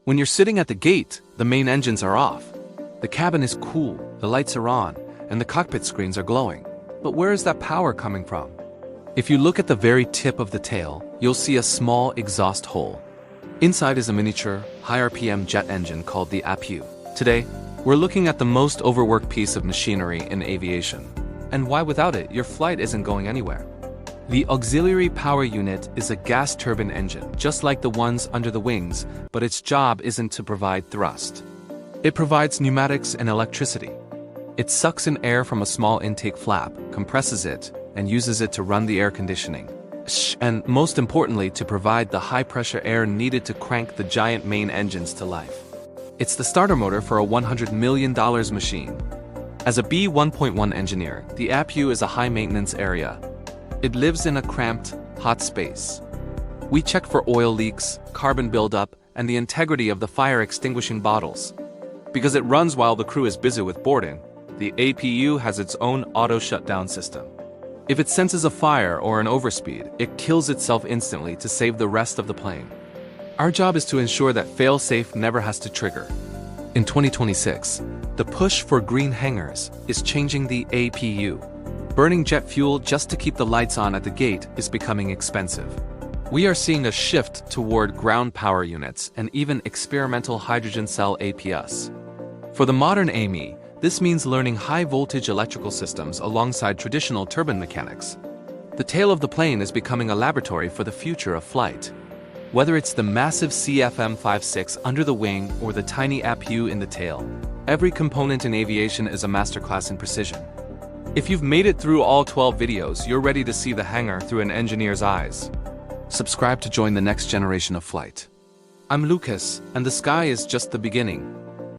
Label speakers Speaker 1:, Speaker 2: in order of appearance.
Speaker 1: When you're sitting at the gate, the main engines are off. The cabin is cool, the lights are on, and the cockpit screens are glowing. But where is that power coming from? If you look at the very tip of the tail, you'll see a small exhaust hole. Inside is a miniature, high RPM jet engine called the APU. Today, we're looking at the most overworked piece of machinery in aviation. And why without it, your flight isn't going anywhere. The auxiliary power unit is a gas turbine engine, just like the ones under the wings, but its job isn't to provide thrust. It provides pneumatics and electricity. It sucks in air from a small intake flap, compresses it, and uses it to run the air conditioning. And most importantly, to provide the high-pressure air needed to crank the giant main engines to life. It's the starter motor for a $100 million machine. As a B-1.1 engineer, the APU is a high-maintenance area. It lives in a cramped, hot space. We check for oil leaks, carbon buildup, and the integrity of the fire-extinguishing bottles. Because it runs while the crew is busy with boarding, the APU has its own auto-shutdown system. If it senses a fire or an overspeed, it kills itself instantly to save the rest of the plane. Our job is to ensure that fail-safe never has to trigger. In 2026, the push for green hangars is changing the APU. Burning jet fuel just to keep the lights on at the gate is becoming expensive. We are seeing a shift toward ground power units and even experimental hydrogen cell APUs. For the modern AME, this means learning high-voltage electrical systems alongside traditional turbine mechanics. The tail of the plane is becoming a laboratory for the future of flight. Whether it's the massive CFM56 under the wing or the tiny APU in the tail, every component in aviation is a masterclass in precision. If you've made it through all 12 videos, you're ready to see the hangar through an engineer's eyes. Subscribe to join the next generation of flight. I'm Lucas, and the sky is just the beginning.